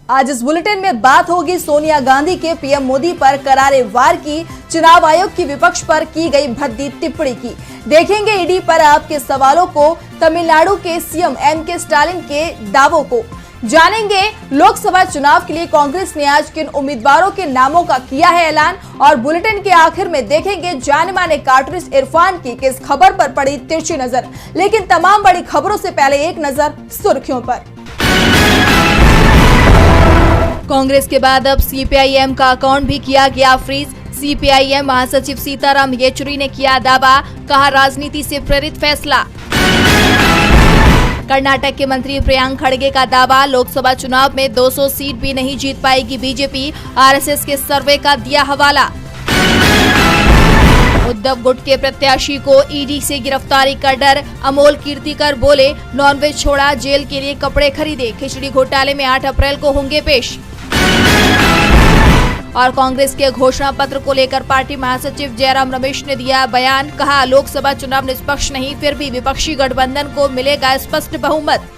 आज इस बुलेटिन में बात होगी सोनिया गांधी के पीएम मोदी पर करारे वार की, चुनाव आयोग की विपक्ष पर की गई भद्दी टिप्पणी की। देखेंगे ईडी पर आपके सवालों को, तमिलनाडु के सीएम एमके स्टालिन के दावों को। जानेंगे लोकसभा चुनाव के लिए कांग्रेस ने आज किन उम्मीदवारों के नामों का किया है ऐलान। और बुलेटिन के आखिर में देखेंगे जाने माने कार्टूनिस्ट इरफान की किस खबर पर पड़ी तिरछी नजर। लेकिन तमाम बड़ी खबरों से पहले एक नजर सुर्खियों पर। कांग्रेस के बाद अब सीपीआईएम का अकाउंट भी किया गया फ्रीज। सीपीआईएम महासचिव सीताराम येचुरी ने किया दावा, कहा राजनीति से प्रेरित फैसला। कर्नाटक के मंत्री प्रियंक खड़गे का दावा, लोकसभा चुनाव में 200 सीट भी नहीं जीत पाएगी बीजेपी, आरएसएस के सर्वे का दिया हवाला। उद्धव गुट के प्रत्याशी को ईडी से गिरफ्तारी का डर, अमोल कीर्तिकर बोले नॉनवेज छोड़ा, जेल के लिए कपड़े खरीदे। खिचड़ी घोटाले में 8 अप्रैल को होंगे पेश। और कांग्रेस के घोषणा पत्र को लेकर पार्टी महासचिव जयराम रमेश ने दिया बयान, कहा लोकसभा चुनाव निष्पक्ष नहीं, फिर भी विपक्षी गठबंधन को मिलेगा स्पष्ट बहुमत।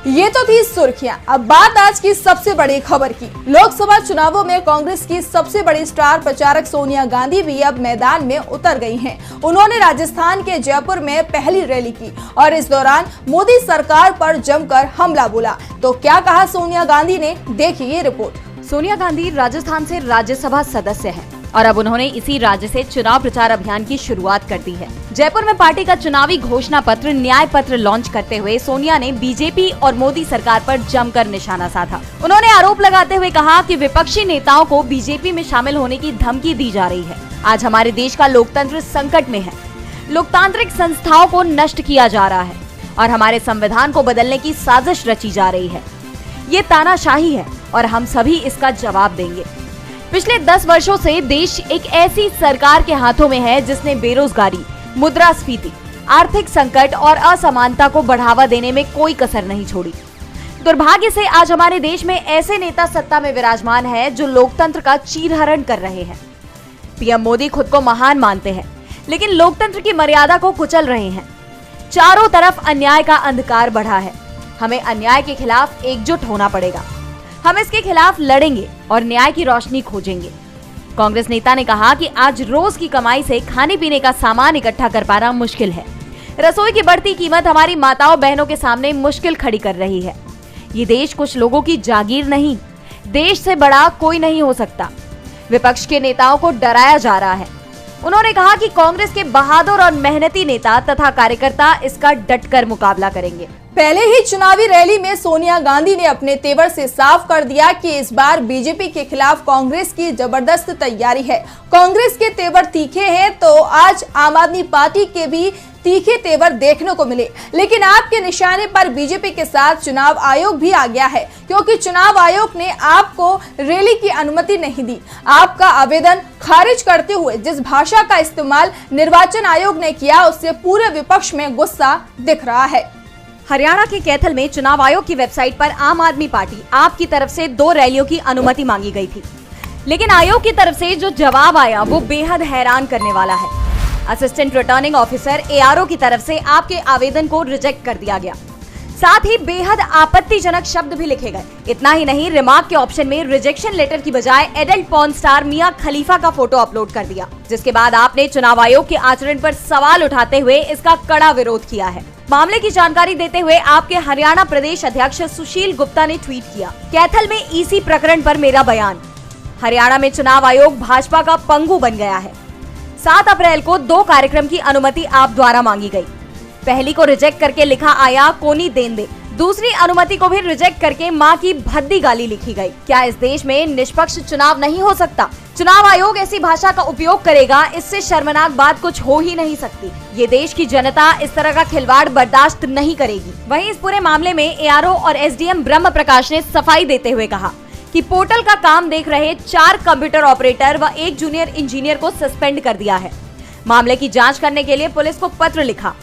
ये तो थी सुर्खियां। अब बात आज की सबसे बड़ी खबर की। लोकसभा चुनावों में कांग्रेस की सबसे बड़ी स्टार प्रचारक सोनिया गांधी भी अब मैदान में उतर गई हैं। उन्होंने राजस्थान के जयपुर में पहली रैली की और इस दौरान मोदी सरकार पर जमकर हमला बोला। तो क्या कहा सोनिया गांधी ने, देखिए ये रिपोर्ट। सोनिया गांधी राजस्थान से राज्यसभा सदस्य हैं और अब उन्होंने इसी राज्य से चुनाव प्रचार अभियान की शुरुआत कर दी है। जयपुर में पार्टी का चुनावी घोषणा पत्र न्याय पत्र लॉन्च करते हुए सोनिया ने बीजेपी और मोदी सरकार पर जमकर निशाना साधा। उन्होंने आरोप लगाते हुए कहा कि विपक्षी नेताओं को बीजेपी में शामिल होने की धमकी दी जा रही है। आज हमारे देश का लोकतंत्र संकट में है, लोकतांत्रिक संस्थाओं को नष्ट किया जा रहा है और हमारे संविधान को बदलने की साजिश रची जा रही है। ये तानाशाही है और हम सभी इसका जवाब देंगे। पिछले 10 वर्षों से देश एक ऐसी सरकार के हाथों में है जिसने बेरोजगारी, मुद्रास्फीति, आर्थिक संकट और असमानता को बढ़ावा देने में कोई कसर नहीं छोड़ी। दुर्भाग्य से आज हमारे देश में ऐसे नेता सत्ता में विराजमान है जो लोकतंत्र का चीरहरण कर रहे हैं। पीएम मोदी खुद को महान मानते हैं लेकिन लोकतंत्र की मर्यादा को कुचल रहे हैं। चारों तरफ अन्याय का अंधकार बढ़ा है। हमें अन्याय के खिलाफ एकजुट होना पड़ेगा। हम इसके खिलाफ लड़ेंगे और न्याय की रोशनी खोजेंगे। कांग्रेस नेता ने कहा कि आज रोज की कमाई से खाने पीने का सामान इकट्ठा कर पाना मुश्किल है। रसोई की बढ़ती कीमत हमारी माताओं बहनों के सामने मुश्किल खड़ी कर रही है। ये देश कुछ लोगों की जागीर नहीं, देश से बड़ा कोई नहीं हो सकता। विपक्ष के नेताओं को डराया जा रहा है। उन्होंने कहा कि कांग्रेस के बहादुर और मेहनती नेता तथा कार्यकर्ता इसका डटकर मुकाबला करेंगे। पहले ही चुनावी रैली में सोनिया गांधी ने अपने तेवर से साफ कर दिया कि इस बार बीजेपी के खिलाफ कांग्रेस की जबरदस्त तैयारी है। कांग्रेस के तेवर तीखे हैं तो आज आम आदमी पार्टी के भी तीखे तेवर देखने को मिले। लेकिन आपके निशाने पर बीजेपी के साथ चुनाव आयोग भी आ गया है, क्योंकि चुनाव आयोग ने आपको रैली की अनुमति नहीं दी। आपका आवेदन खारिज करते हुए जिस भाषा का इस्तेमाल निर्वाचन आयोग ने किया, उससे पूरे विपक्ष में गुस्सा दिख रहा है। हरियाणा के कैथल में चुनाव आयोग की वेबसाइट पर आम आदमी पार्टी आप की तरफ से 2 रैलियों की अनुमति मांगी गई थी, लेकिन आयोग की तरफ से जो जवाब आया वो बेहद हैरान करने वाला है। असिस्टेंट रिटर्निंग ऑफिसर एआरओ की तरफ से आपके आवेदन को रिजेक्ट कर दिया गया। साथ ही बेहद आपत्तिजनक शब्द भी लिखे गए। इतना ही नहीं, रिमार्क के ऑप्शन में रिजेक्शन लेटर की बजाय एडल्ट पॉर्न स्टार मियां खलीफा का फोटो अपलोड कर दिया, जिसके बाद आपने चुनाव आयोग के आचरण पर सवाल उठाते हुए इसका कड़ा विरोध किया है। मामले की जानकारी देते हुए आपके हरियाणा प्रदेश अध्यक्ष सुशील गुप्ता ने ट्वीट किया, कैथल में ईसी प्रकरण पर मेरा बयान। हरियाणा में चुनाव आयोग भाजपा का पंगु बन गया है। 7 अप्रैल को 2 कार्यक्रम की अनुमति आप द्वारा मांगी गई। पहली को रिजेक्ट करके लिखा आया कोनी देन दे, दूसरी अनुमति को भी रिजेक्ट करके मां की भद्दी गाली लिखी गई। क्या इस देश में निष्पक्ष चुनाव नहीं हो सकता? चुनाव आयोग ऐसी भाषा का उपयोग करेगा, इससे शर्मनाक बात कुछ हो ही नहीं सकती। ये देश की जनता इस तरह का खिलवाड़ बर्दाश्त नहीं करेगी। वहीं इस पूरे मामले में एआरओ और एसडीएम ब्रह्म प्रकाश ने सफाई देते हुए कहा कि पोर्टल का काम देख रहे 4 कंप्यूटर ऑपरेटर व 1 जूनियर इंजीनियर को सस्पेंड कर दिया है। मामले की जांच करने के लिए पुलिस को पत्र लिखा।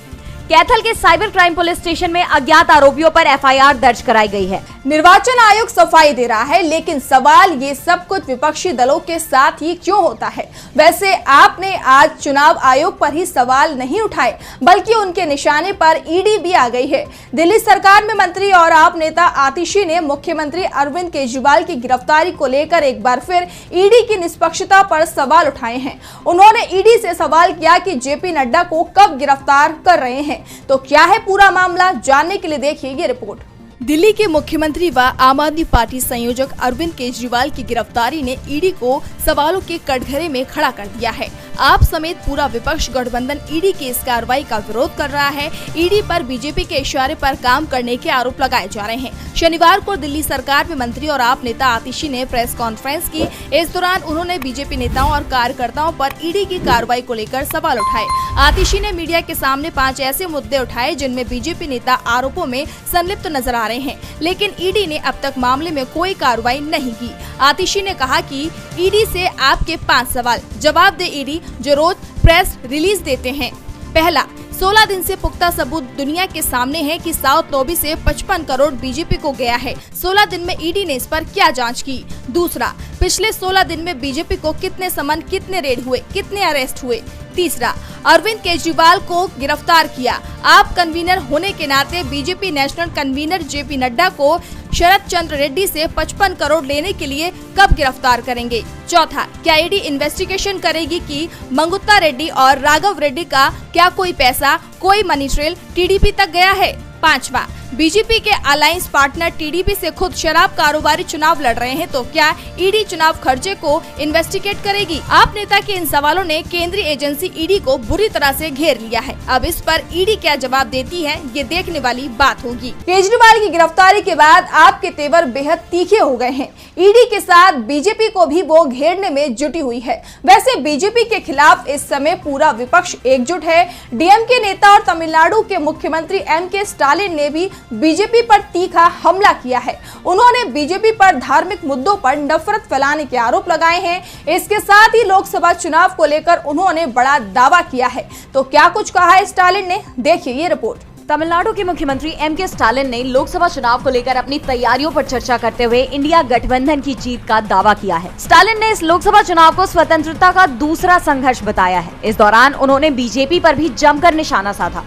कैथल के साइबर क्राइम पुलिस स्टेशन में अज्ञात आरोपियों पर एफआईआर दर्ज कराई गई है। निर्वाचन आयोग सफाई दे रहा है, लेकिन सवाल ये सब कुछ विपक्षी दलों के साथ ही क्यों होता है। वैसे आपने आज चुनाव आयोग पर ही सवाल नहीं उठाए, बल्कि उनके निशाने पर ईडी भी आ गई है। दिल्ली सरकार में मंत्री और आप नेता आतिशी ने मुख्यमंत्री अरविंद केजरीवाल की गिरफ्तारी को लेकर एक बार फिर ईडी की निष्पक्षता पर सवाल उठाए हैं। उन्होंने ईडी से सवाल किया कि जेपी नड्डा को कब गिरफ्तार कर रहे हैं। तो क्या है पूरा मामला, जानने के लिए देखिए ये रिपोर्ट। दिल्ली के मुख्यमंत्री व आम आदमी पार्टी संयोजक अरविंद केजरीवाल की गिरफ्तारी ने ईडी को सवालों के कटघरे में खड़ा कर दिया है। आप समेत पूरा विपक्ष गठबंधन ईडी की इस कार्रवाई का विरोध कर रहा है। ईडी पर बीजेपी के इशारे पर काम करने के आरोप लगाए जा रहे हैं। शनिवार को दिल्ली सरकार में मंत्री और आप नेता आतिशी ने प्रेस कॉन्फ्रेंस की। इस दौरान उन्होंने बीजेपी नेताओं और कार्यकर्ताओं पर ईडी की कार्रवाई को लेकर सवाल उठाए। आतिशी ने मीडिया के सामने 5 ऐसे मुद्दे उठाए जिनमें बीजेपी नेता आरोपों में संलिप्त नजर आ रहे हैं, लेकिन ईडी ने अब तक मामले में कोई कार्रवाई नहीं की। आतिशी ने कहा कि ईडी से आपके 5 सवाल जवाब दे ईडी, जो रोज प्रेस रिलीज देते हैं। पहला, 16 दिन से पुख्ता सबूत दुनिया के सामने है कि साउथ लॉबी से 55 करोड़ बीजेपी को गया है। 16 दिन में ईडी ने इस पर क्या जांच की। दूसरा, पिछले 16 दिन में बीजेपी को कितने समन, कितने रेड हुए, कितने अरेस्ट हुए। तीसरा, अरविंद केजरीवाल को गिरफ्तार किया। आप कन्वीनर होने के नाते BJP national convener JP Nadda को शरद चंद्र रेड्डी से 55 करोड़ लेने के लिए कब गिरफ्तार करेंगे। चौथा, क्या ईडी इन्वेस्टिगेशन करेगी कि मंगुत्ता रेड्डी और राघव रेड्डी का क्या कोई पैसा, कोई मनी ट्रेल टीडीपी तक गया है। पांचवा, बीजेपी के अलायंस पार्टनर टीडीपी से खुद शराब कारोबारी चुनाव लड़ रहे हैं, तो क्या ईडी चुनाव खर्चे को इन्वेस्टिगेट करेगी। आप नेता के इन सवालों ने केंद्रीय एजेंसी ईडी को बुरी तरह से घेर लिया है। अब इस पर ईडी क्या जवाब देती है, ये देखने वाली बात होगी। केजरीवाल की गिरफ्तारी के बाद आपके तेवर बेहद तीखे हो गए हैं। ईडी के साथ बीजेपी को भी वो घेरने में जुटी हुई है। वैसे बीजेपी के खिलाफ इस समय पूरा विपक्ष एकजुट है। डीएमके नेता और तमिलनाडु के मुख्यमंत्री एमके स्टालिन ने भी बीजेपी पर तीखा हमला किया है। उन्होंने बीजेपी पर धार्मिक मुद्दों पर नफरत फैलाने के आरोप लगाए हैं। इसके साथ ही लोकसभा चुनाव को लेकर उन्होंने बड़ा दावा किया है। तो क्या कुछ कहा है स्टालिन ने, देखिए ये रिपोर्ट। तमिलनाडु के मुख्यमंत्री एमके स्टालिन ने लोकसभा चुनाव को लेकर अपनी तैयारियों पर चर्चा करते हुए इंडिया गठबंधन की जीत का दावा किया है। स्टालिन ने इस लोकसभा चुनाव को स्वतंत्रता का दूसरा संघर्ष बताया है। इस दौरान उन्होंने बीजेपी पर भी जमकर निशाना साधा,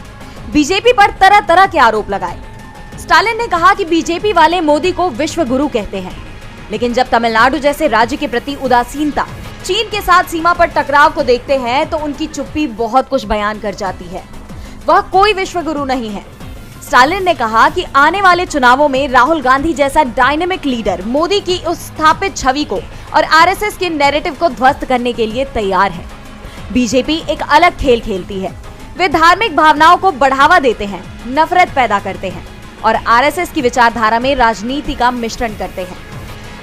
बीजेपी पर तरह तरह के आरोप लगाए। स्टालिन ने कहा कि बीजेपी वाले मोदी को विश्व गुरु कहते हैं, लेकिन जब तमिलनाडु जैसे राज्य के प्रति उदासीनता, चीन के साथ सीमा पर टकराव को देखते हैं तो उनकी चुप्पी बहुत कुछ बयान कर जाती है। वह कोई विश्व गुरु नहीं है। स्टालिन ने कहा कि आने वाले चुनावों में राहुल गांधी जैसा डायनेमिक लीडर मोदी की उस स्थापित छवि को और आरएसएस के नैरेटिव को ध्वस्त करने के लिए तैयार है। बीजेपी एक अलग खेल खेलती है। वे धार्मिक भावनाओं को बढ़ावा देते हैं, नफरत पैदा करते हैं और आरएसएस की विचारधारा में राजनीति का मिश्रण करते हैं।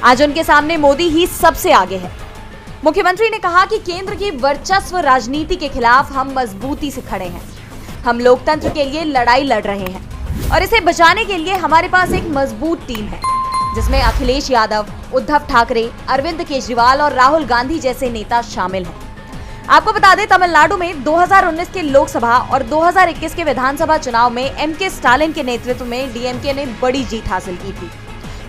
आज उनके सामने मोदी ही सबसे आगे है। मुख्यमंत्री ने कहा कि केंद्र की वर्चस्व राजनीति के खिलाफ हम मजबूती से खड़े हैं। हम लोकतंत्र के लिए लड़ाई लड़ रहे हैं और इसे बचाने के लिए हमारे पास एक मजबूत टीम है, जिसमें अखिलेश यादव, उद्धव ठाकरे, अरविंद केजरीवाल और राहुल गांधी जैसे नेता शामिल हैं। आपको बता दें, तमिलनाडु में 2019 के लोकसभा और 2021 के विधानसभा चुनाव में एमके स्टालिन के नेतृत्व में डीएमके ने बड़ी जीत हासिल की थी।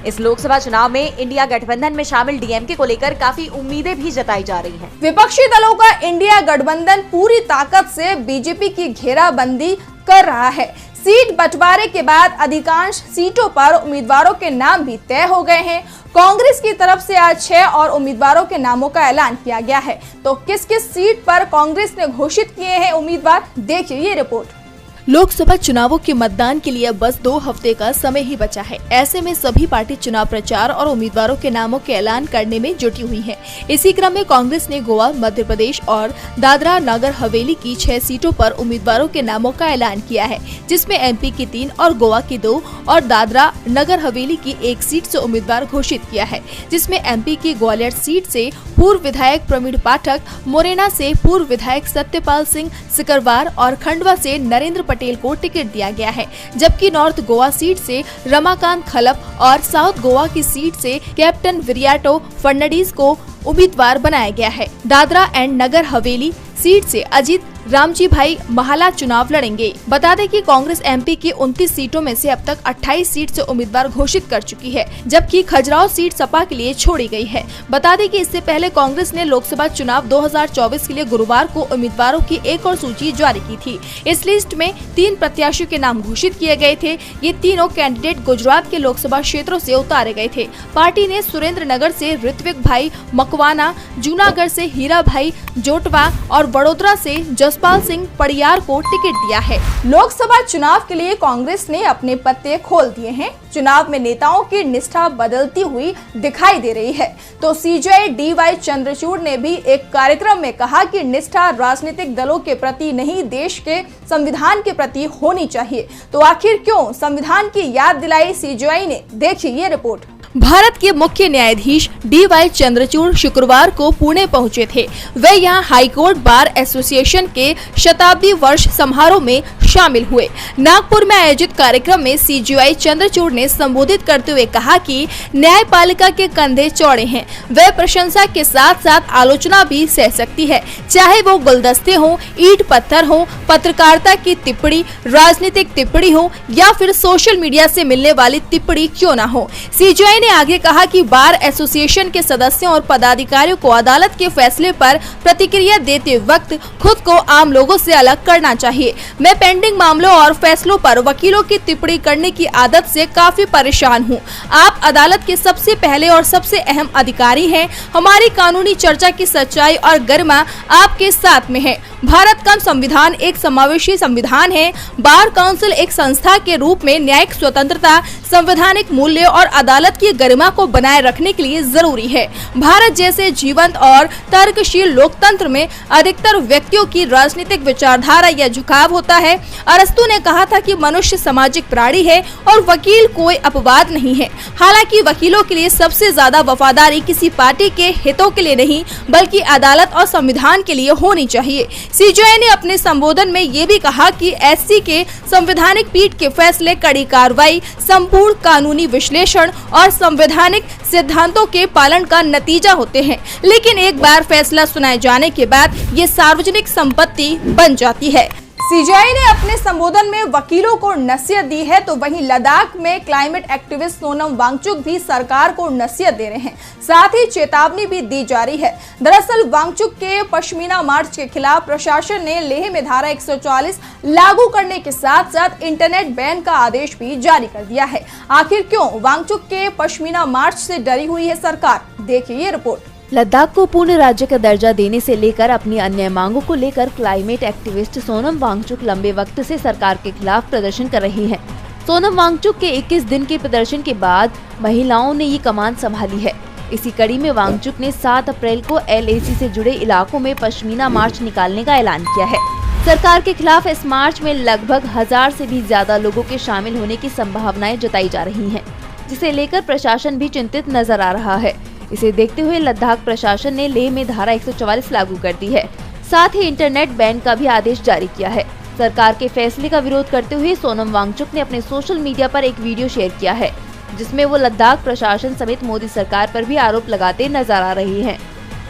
इस लोकसभा चुनाव में इंडिया गठबंधन में शामिल डीएमके को लेकर काफी उम्मीदें भी जताई जा रही हैं। विपक्षी दलों का इंडिया गठबंधन पूरी ताकत से बीजेपी की घेराबंदी कर रहा है। सीट बंटवारे के बाद अधिकांश सीटों पर उम्मीदवारों के नाम भी तय हो गए हैं। कांग्रेस की तरफ से आज 6 और उम्मीदवारों के नामों का ऐलान किया गया है। तो किस किस सीट पर कांग्रेस ने घोषित किए हैं उम्मीदवार, देखिए ये रिपोर्ट। लोकसभा चुनावों के मतदान के लिए बस 2 हफ्ते का समय ही बचा है। ऐसे में सभी पार्टी चुनाव प्रचार और उम्मीदवारों के नामों के ऐलान करने में जुटी हुई है। इसी क्रम में कांग्रेस ने गोवा, मध्य प्रदेश और दादरा नगर हवेली की 6 सीटों पर उम्मीदवारों के नामों का ऐलान किया है, जिसमें एमपी की 3 और गोवा की 2 और दादरा नगर हवेली की 1 सीट से उम्मीदवार घोषित किया है, जिसमें एमपी की ग्वालियर सीट से पूर्व विधायक प्रवीण पाठक, मोरेना से पूर्व विधायक सत्यपाल सिंह सिकरवार और खंडवा से नरेंद्र पटेल को टिकट दिया गया है, जबकि नॉर्थ गोवा सीट से रमाकांत खलप और साउथ गोवा की सीट से कैप्टन विरियाटो फर्नांडीज को उम्मीदवार बनाया गया है। दादरा एंड नगर हवेली सीट से अजीत रामजी भाई महाला चुनाव लड़ेंगे। बता दें कि कांग्रेस एमपी की 29 सीटों में से अब तक 28 सीट से उम्मीदवार घोषित कर चुकी है, जबकि खजुराहो सीट सपा के लिए छोड़ी गई है। बता दें कि इससे पहले कांग्रेस ने लोकसभा चुनाव 2024 के लिए गुरुवार को उम्मीदवारों की एक और सूची जारी की थी। इस लिस्ट में 3 प्रत्याशियों के नाम घोषित किए गए थे। ये तीनों कैंडिडेट गुजरात के लोकसभा क्षेत्रों से उतारे गए थे। पार्टी ने सुरेंद्र नगर से ऋत्विक भाई मकवाना, जूनागढ़ से हीरा भाई जोटवा और वडोदरा से जसपाल सिंह पड़ियार को टिकट दिया है। लोकसभा चुनाव के लिए कांग्रेस ने अपने पत्ते खोल दिए हैं। चुनाव में नेताओं की निष्ठा बदलती हुई दिखाई दे रही है। तो सीजे DY चंद्रचूड़ ने भी एक कार्यक्रम में कहा कि निष्ठा राजनीतिक दलों के प्रति नहीं, देश के संविधान के प्रति होनी चाहिए। तो आखिर क्यों संविधान की याद दिलाई CJI ने? देखिए ये रिपोर्ट। भारत के मुख्य न्यायाधीश DY चंद्रचूड़ शुक्रवार को पुणे पहुंचे थे। वे यहां हाईकोर्ट बार एसोसिएशन के शताब्दी वर्ष समारोह में शामिल हुए। नागपुर में आयोजित कार्यक्रम में CJI चंद्रचूड़ ने संबोधित करते हुए कहा कि न्यायपालिका के कंधे चौड़े हैं। वह प्रशंसा के साथ साथ आलोचना भी सह सकती है, चाहे वो गुलदस्ते हो, ईंट पत्थर हो, पत्रकारिता की टिप्पणी, राजनीतिक टिप्पणी हो या फिर सोशल मीडिया से मिलने वाली टिप्पणी क्यों न हो। CJI ने आगे कहा कि बार एसोसिएशन के सदस्यों और पदाधिकारियों को अदालत के फैसले पर प्रतिक्रिया देते वक्त खुद को आम लोगों से अलग करना चाहिए। मैं पेंडिंग मामलों और फैसलों पर वकीलों की टिप्पणी करने की आदत से काफी परेशान हूं। आप अदालत के सबसे पहले और सबसे अहम अधिकारी हैं। हमारी कानूनी चर्चा की सच्चाई और गरिमा आपके साथ में है। भारत का संविधान एक समावेशी संविधान है। बार काउंसिल एक संस्था के रूप में न्यायिक स्वतंत्रता, संवैधानिक मूल्य और अदालत की गरिमा को बनाए रखने के लिए जरूरी है। भारत जैसे जीवंत और तर्कशील लोकतंत्र में अधिकतर व्यक्तियों की राजनीतिक विचारधारा या झुकाव होता है। अरस्तु ने कहा था कि मनुष्य सामाजिक प्राणी है और वकील कोई अपवाद नहीं है। हालांकि वकीलों के लिए सबसे ज्यादा वफादारी किसी पार्टी के हितों के लिए नहीं, बल्कि अदालत और संविधान के लिए होनी चाहिए। CJI ने अपने संबोधन में ये भी कहा कि SC के संवैधानिक पीठ के फैसले कड़ी कार्रवाई, संपूर्ण कानूनी विश्लेषण और संवैधानिक सिद्धांतों के पालन का नतीजा होते हैं, लेकिन एक बार फैसला सुनाए जाने के बाद ये सार्वजनिक संपत्ति बन जाती है। CJI ने अपने संबोधन में वकीलों को नसीहत दी है, तो वहीं लद्दाख में क्लाइमेट एक्टिविस्ट सोनम वांगचुक भी सरकार को नसीहत दे रहे हैं। साथ ही चेतावनी भी दी जा रही है। दरअसल वांगचुक के पश्मीना मार्च के खिलाफ प्रशासन ने लेह में धारा 144 लागू करने के साथ साथ इंटरनेट बैन का आदेश भी जारी कर दिया है। आखिर क्यों वांगचुक के पश्मीना मार्च से डरी हुई है सरकार? देखिए ये रिपोर्ट। लद्दाख को पूर्ण राज्य का दर्जा देने से लेकर अपनी अन्य मांगों को लेकर क्लाइमेट एक्टिविस्ट सोनम वांगचुक लंबे वक्त से सरकार के खिलाफ प्रदर्शन कर रही हैं। सोनम वांगचुक के 21 दिन के प्रदर्शन के बाद महिलाओं ने ये कमान संभाली है। इसी कड़ी में वांगचुक ने 7 अप्रैल को LAC से जुड़े इलाकों में पश्मीना मार्च निकालने का ऐलान किया है। सरकार के खिलाफ इस मार्च में लगभग 1000 से भी ज्यादा लोगों के शामिल होने की संभावनाएं जताई जा रही हैं, जिसे लेकर प्रशासन भी चिंतित नजर आ रहा है। इसे देखते हुए लद्दाख प्रशासन ने लेह में धारा 144 लागू कर दी है। साथ ही इंटरनेट बैन का भी आदेश जारी किया है। सरकार के फैसले का विरोध करते हुए सोनम वांगचुक ने अपने सोशल मीडिया पर एक वीडियो शेयर किया है, जिसमें वो लद्दाख प्रशासन समेत मोदी सरकार पर भी आरोप लगाते नजर आ रही हैं।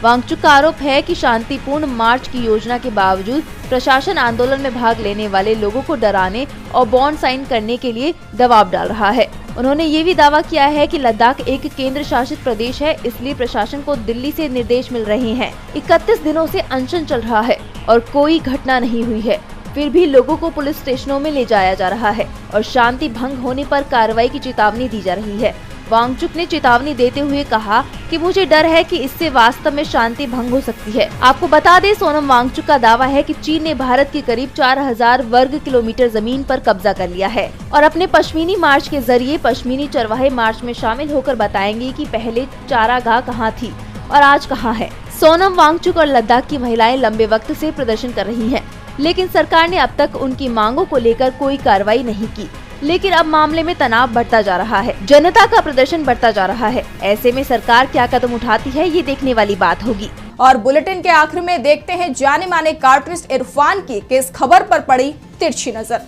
वांगचुक का आरोप है कि शांतिपूर्ण मार्च की योजना के बावजूद प्रशासन आंदोलन में भाग लेने वाले लोगों को डराने और बॉन्ड साइन करने के लिए दबाव डाल रहा है। उन्होंने ये भी दावा किया है कि लद्दाख एक केंद्र शासित प्रदेश है, इसलिए प्रशासन को दिल्ली से निर्देश मिल रहे हैं। 31 दिनों से अनशन चल रहा है और कोई घटना नहीं हुई है, फिर भी लोगों को पुलिस स्टेशनों में ले जाया जा रहा है और शांति भंग होने पर कार्रवाई की चेतावनी दी जा रही है। वांगचुक ने चेतावनी देते हुए कहा कि मुझे डर है कि इससे वास्तव में शांति भंग हो सकती है। आपको बता दें, सोनम वांगचुक का दावा है कि चीन ने भारत की करीब 4000 वर्ग किलोमीटर जमीन पर कब्जा कर लिया है और अपने पश्मीनी मार्च के जरिए पश्मीनी चरवाहे मार्च में शामिल होकर बताएंगे कि पहले चारागाह कहाँ थी और आज कहाँ है। सोनम वांगचुक और लद्दाख की महिलाएं लंबे वक्त से प्रदर्शन कर रही हैं, लेकिन सरकार ने अब तक उनकी मांगों को लेकर कोई कार्रवाई नहीं की। लेकिन अब मामले में तनाव बढ़ता जा रहा है, जनता का प्रदर्शन बढ़ता जा रहा है। ऐसे में सरकार क्या कदम उठाती है, ये देखने वाली बात होगी। और बुलेटिन के आखिर में देखते हैं जाने माने कार्टूनिस्ट इरफान की किस खबर पर पड़ी तिरछी नजर।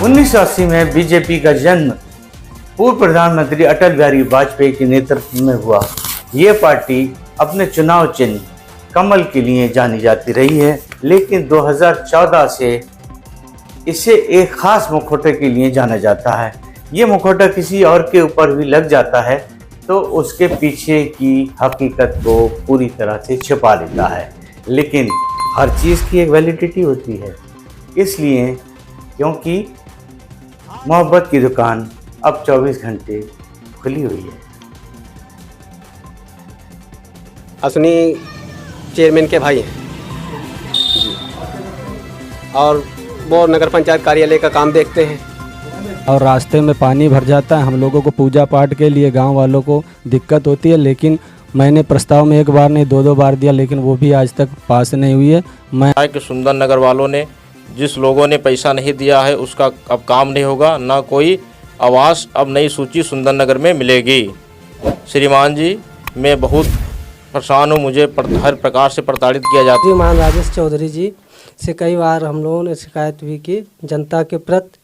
1980 में बीजेपी का जन्म पूर्व प्रधानमंत्री अटल बिहारी वाजपेयी के नेतृत्व में हुआ। ये पार्टी अपने चुनाव चिन्ह कमल के लिए जानी जाती रही है, लेकिन 2014 से इसे एक खास मुखौटे के लिए जाना जाता है। ये मुखौटा किसी और के ऊपर भी लग जाता है तो उसके पीछे की हकीकत को पूरी तरह से छिपा लेता है, लेकिन हर चीज़ की एक वैलिडिटी होती है। इसलिए क्योंकि मोहब्बत की दुकान अब 24 घंटे खुली हुई है। असनी चेयरमैन के भाई हैं जी, और वो नगर पंचायत कार्यालय का काम देखते हैं। और रास्ते में पानी भर जाता है, हम लोगों को पूजा पाठ के लिए गांव वालों को दिक्कत होती है, लेकिन मैंने प्रस्ताव में एक बार नहीं 2 बार दिया, लेकिन वो भी आज तक पास नहीं हुई है। मैं कि सुंदर नगर वालों ने जिस लोगों ने पैसा नहीं दिया है उसका अब काम नहीं होगा, ना कोई आवास अब नई सूची सुंदर नगर में मिलेगी। श्रीमान जी, मैं बहुत परेशान हूँ, मुझे हर प्रकार से प्रताड़ित किया जाता है। श्रीमान राजेश चौधरी जी से कई बार हम लोगों ने शिकायत भी की, जनता के प्रति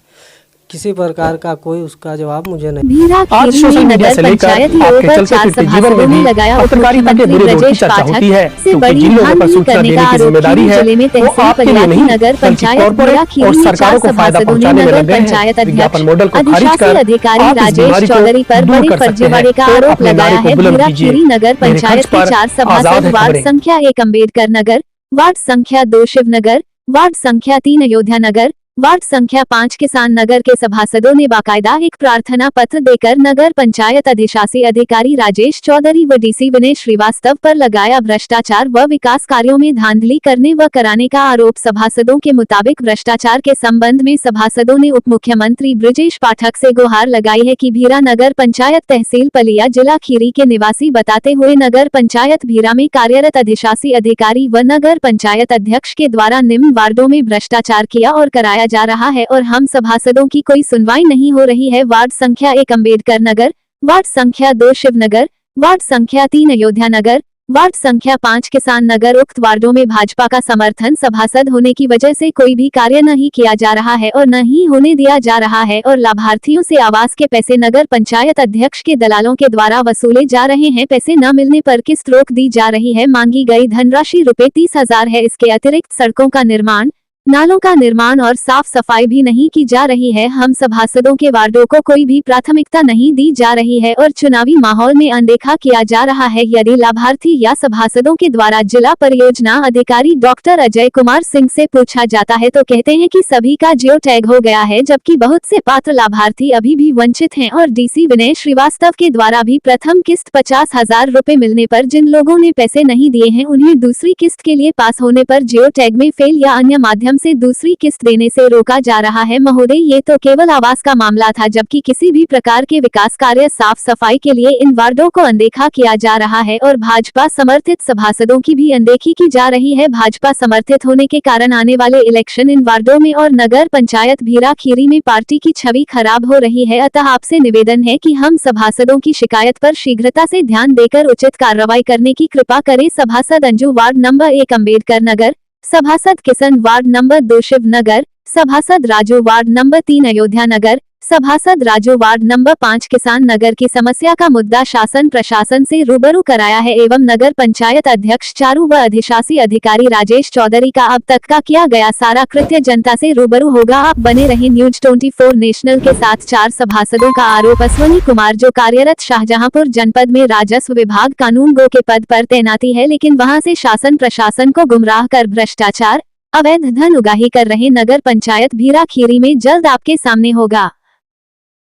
किसी प्रकार का कोई उसका जवाब मुझे नहीं। आज सोशल मीडिया से लेकर आपके चलते फिरते जीवन में भी पत्रकारिता के बुरे दौर की चर्चा होती है, क्योंकि जिन लोगों पर सूचना देने की जिम्मेदारी है वो आपके लिए नहीं बल्कि कॉर्पोरेट और सरकारों को फायदा पहुंचाने में लगे हैं। विज्ञापन मॉडल को खारिज कर आप इस बीमारी को दूर कर सकते हैं, तो अपने नारे को बुलंद कीजिए। नगर पंचायत के 4 सभासद वार्ड संख्या 1 अम्बेडकर नगर, वार्ड संख्या 2 शिवनगर, वार्ड संख्या 3 अयोध्या नगर, वार्ड संख्या 5 किसान नगर के सभासदों ने बाकायदा एक प्रार्थना पत्र देकर नगर पंचायत अधिशासी अधिकारी राजेश चौधरी व डीसी विनय श्रीवास्तव पर लगाया भ्रष्टाचार व विकास कार्यों में धांधली करने व कराने का आरोप। सभासदों के मुताबिक भ्रष्टाचार के संबंध में सभासदों ने उप मुख्यमंत्री ब्रजेश पाठक से गुहार लगाई है कि भीरा नगर पंचायत तहसील पलिया जिला खीरी के निवासी बताते हुए नगर पंचायत भीरा में कार्यरत अधिशासी अधिकारी व नगर पंचायत अध्यक्ष के द्वारा निम्न वार्डों में भ्रष्टाचार किया और कराया जा रहा है और हम सभासदों की कोई सुनवाई नहीं हो रही है। वार्ड संख्या 1 अम्बेडकर नगर, वार्ड संख्या 2 शिवनगर, वार्ड संख्या 3 अयोध्या नगर, वार्ड संख्या 5 किसान नगर, उक्त वार्डों में भाजपा का समर्थन सभासद होने की वजह से कोई भी कार्य नहीं किया जा रहा है और न ही होने दिया जा रहा है और लाभार्थियों से आवास के पैसे नगर पंचायत अध्यक्ष के दलालों के द्वारा वसूले जा रहे हैं। पैसे न मिलने पर किस्त रोक दी जा रही है। मांगी गई धनराशि ₹30,000 है। इसके अतिरिक्त सड़कों का निर्माण, नालों का निर्माण और साफ सफाई भी नहीं की जा रही है। हम सभासदों के वार्डों को कोई भी प्राथमिकता नहीं दी जा रही है और चुनावी माहौल में अनदेखा किया जा रहा है। यदि लाभार्थी या सभासदों के द्वारा जिला परियोजना अधिकारी डॉक्टर अजय कुमार सिंह से पूछा जाता है तो कहते हैं कि सभी का जियो टैग हो गया है, जबकि बहुत से पात्र लाभार्थी अभी भी वंचित हैं और डीसी विनय श्रीवास्तव के द्वारा भी प्रथम किस्त 50,000 रुपए मिलने पर जिन लोगों ने पैसे नहीं दिए हैं उन्हें दूसरी किस्त के लिए पास होने पर जियो टैग में फेल या अन्य माध्यम से दूसरी किस्त देने से रोका जा रहा है। महोदय, ये तो केवल आवास का मामला था, जबकि किसी भी प्रकार के विकास कार्य, साफ सफाई के लिए इन वार्डों को अनदेखा किया जा रहा है और भाजपा समर्थित सभासदों की भी अनदेखी की जा रही है। भाजपा समर्थित होने के कारण आने वाले इलेक्शन इन वार्डों में और नगर पंचायत भीरा खीरी में पार्टी की छवि खराब हो रही है। अतः आपसे निवेदन है कि हम सभासदों की शिकायत पर शीघ्रता से ध्यान देकर उचित कार्रवाई करने की कृपा करें। सभासद अंजू वार्ड नंबर 1 अम्बेडकर नगर, सभासद किशन वार्ड नंबर 2 शिवनगर, सभासद राजू वार्ड नंबर 3 अयोध्या नगर, सभासद राजू वार्ड नंबर 5 किसान नगर की समस्या का मुद्दा शासन प्रशासन से रूबरू कराया है एवं नगर पंचायत अध्यक्ष चारू व अधिशासी अधिकारी राजेश चौधरी का अब तक का किया गया सारा कृत्य जनता से रूबरू होगा। आप बने रहे न्यूज 24 नेशनल के साथ। 4 सभासदों का आरोप। अश्वनी कुमार जो कार्यरत शाहजहांपुर जनपद में राजस्व विभाग कानून गो के पद पर तैनाती है, लेकिन वहां से शासन प्रशासन को गुमराह कर भ्रष्टाचार, अवैध धन उगाही कर रहे नगर पंचायत भीरा खीरी में जल्द आपके सामने होगा।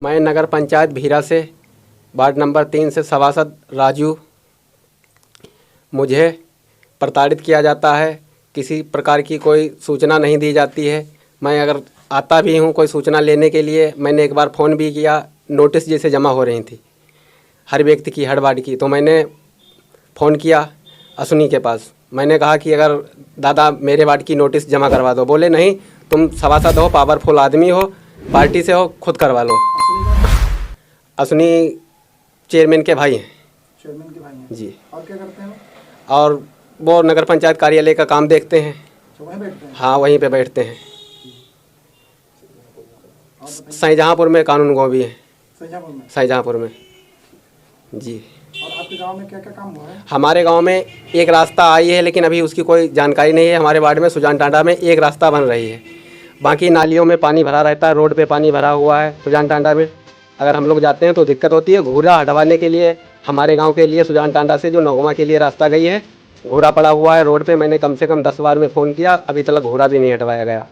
मैं नगर पंचायत भीरा से वार्ड नंबर 3 से सभासद राजू, मुझे प्रताड़ित किया जाता है। किसी प्रकार की कोई सूचना नहीं दी जाती है। मैं अगर आता भी हूँ कोई सूचना लेने के लिए, मैंने एक बार फ़ोन भी किया, नोटिस जैसे जमा हो रही थी हर व्यक्ति की, हर वार्ड की, तो मैंने फ़ोन किया असुनी के पास। मैंने कहा कि अगर दादा मेरे वार्ड की नोटिस जमा करवा दो। बोले नहीं, तुम सभासद हो, पावरफुल आदमी हो, पार्टी से हो, खुद करवा लो। असुनी चेयरमैन के भाई हैं। चेयरमैन के भाई हैं जी। और क्या करते हैं? और वो नगर पंचायत कार्यालय का काम देखते हैं। वहीं बैठते हैं? हाँ, वहीं पे बैठते हैं। शाहजहाँपुर में कानून गाँव भी है, शाहजहाँपुर में। शाहजहाँपुर में जी। और आपके गांव में क्या क्या काम हुआ है? हमारे गांव में एक रास्ता आई है, लेकिन अभी उसकी कोई जानकारी नहीं है। हमारे वार्ड में सुजान टांडा में एक रास्ता बन रही है, बाकी नालियों में पानी भरा रहता है, रोड पे पानी भरा हुआ है। सुजान टांडा में अगर हम लोग जाते हैं तो दिक्कत होती है। घूरा हटवाने के लिए हमारे गांव के लिए सुजान टांडा से जो नगमा के लिए रास्ता गई है, घूरा पड़ा हुआ है रोड पे। मैंने कम से कम 10 बार में फ़ोन किया, अभी तक घूरा भी नहीं हटवाया गया।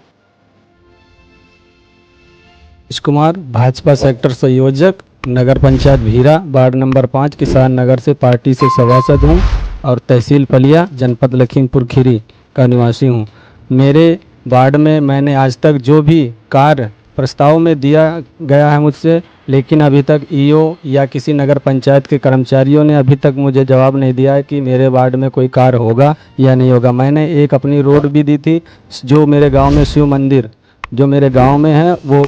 नीतीश कुमार, भाजपा सेक्टर संयोजक, नगर पंचायत भीरा, वार्ड नंबर 5, किसान नगर से पार्टी से सभासद हूँ और तहसील पलिया, जनपद लखीमपुर खीरी का निवासी हूँ। मेरे वार्ड में मैंने आज तक जो भी कार्य प्रस्ताव में दिया गया है मुझसे, लेकिन अभी तक ईओ या किसी नगर पंचायत के कर्मचारियों ने अभी तक मुझे जवाब नहीं दिया है कि मेरे वार्ड में कोई कार्य होगा या नहीं होगा। मैंने एक अपनी रोड भी दी थी, जो मेरे गांव में शिव मंदिर जो मेरे गांव में है वो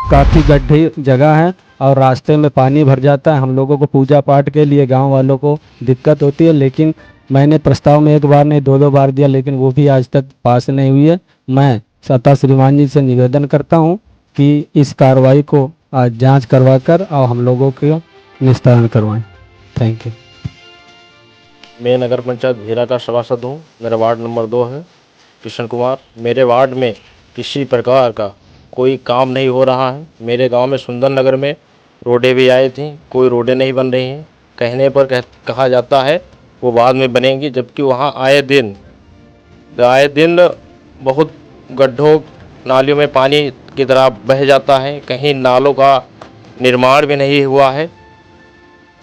काफ़ी गड्ढी जगह है और रास्ते में पानी भर जाता है। हम लोगों को पूजा पाठ के लिए गांव वालों को दिक्कत होती है, लेकिन मैंने प्रस्ताव में एक बार नहीं 2-2 बार दिया, लेकिन वो भी आज तक पास नहीं हुई है। मैं सत्ता श्रीमान जी से निवेदन करता हूं कि इस कार्रवाई को आज जांच करवाकर और हम लोगों को निस्तारण करवाएं। Thank you. मैं नगर पंचायत भीरा का सभासद हूँ। मेरा वार्ड नंबर 2 है, किशन कुमार। मेरे वार्ड में किसी प्रकार का कोई काम नहीं हो रहा है। मेरे गांव में सुंदर नगर में रोडें भी आई थी, कोई रोडें नहीं बन रही हैं। कहने पर कहा जाता है वो बाद में बनेंगी, जबकि वहाँ आए दिन बहुत गड्ढों नालियों में पानी की तरह बह जाता है। कहीं नालों का निर्माण भी नहीं हुआ है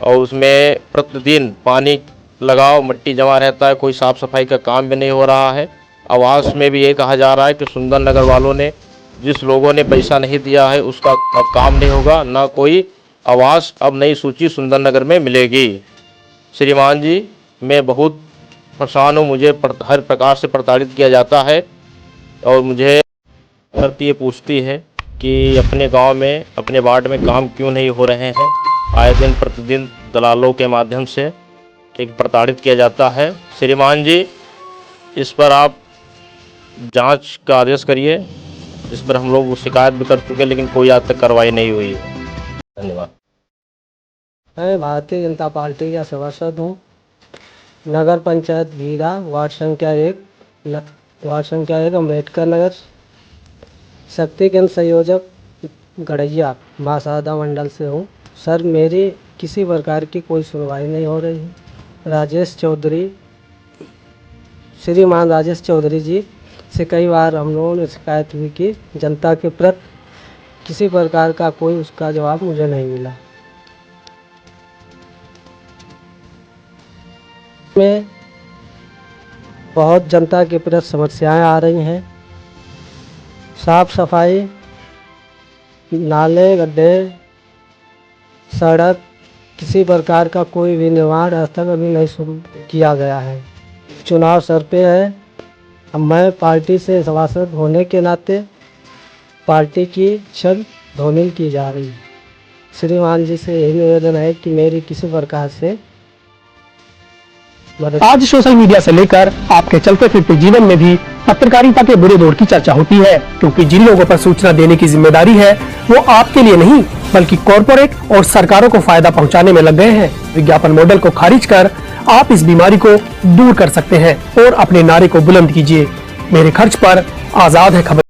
और उसमें प्रतिदिन पानी लगाओ, मिट्टी जमा रहता है, कोई साफ़ सफाई का काम भी नहीं हो रहा है। आवास में भी ये कहा जा रहा है कि सुंदर नगर वालों ने, जिस लोगों ने पैसा नहीं दिया है उसका अब काम नहीं होगा, ना कोई आवास अब नई सूची सुंदर नगर में मिलेगी। श्रीमान जी, मैं बहुत परेशान हूँ। मुझे हर प्रकार से प्रताड़ित किया जाता है और मुझे करती ये पूछती है कि अपने गांव में, अपने वार्ड में काम क्यों नहीं हो रहे हैं। आए दिन प्रतिदिन दलालों के माध्यम से एक प्रताड़ित किया जाता है। श्रीमान जी, इस पर आप जांच का आदेश करिए। इस पर हम लोग शिकायत भी कर चुके, लेकिन कोई आज तक कार्रवाई नहीं हुई है। धन्यवाद। मैं भारतीय जनता पार्टी का सभासद हूँ। नगर पंचायत भीरा, वार्ड संख्या 1 अम्बेडकर नगर, शक्ति केंद्र संयोजक गड़ैया मासादा मंडल से हूँ। सर, मेरी किसी प्रकार की कोई सुनवाई नहीं हो रही है। श्रीमान राजेश चौधरी जी से कई बार हम लोगों ने शिकायत हुई कि जनता के प्रति किसी प्रकार का कोई उसका जवाब मुझे नहीं मिला। में बहुत जनता के प्रति समस्याएं आ रही हैं। साफ सफाई, नाले, गड्ढे, सड़क, किसी प्रकार का कोई भी निर्माण आज तक अभी नहीं शुरू किया गया है। चुनाव सर पे है। अब मैं पार्टी से सभासद होने के नाते पार्टी की छल धूमिल की जा रही है। श्रीमान जी से यही निवेदन है कि मेरी किसी प्रकार से आज सोशल मीडिया से लेकर आपके चलते फिरते जीवन में भी पत्रकारिता के बुरे दौर की चर्चा होती है, क्योंकि जिन लोगों पर सूचना देने की जिम्मेदारी है वो आपके लिए नहीं बल्कि कॉरपोरेट और सरकारों को फायदा पहुंचाने में लग गए हैं। विज्ञापन मॉडल को खारिज कर आप इस बीमारी को दूर कर सकते हैं और अपने नारे को बुलंद कीजिए। मेरे खर्च पर आजाद है खबर।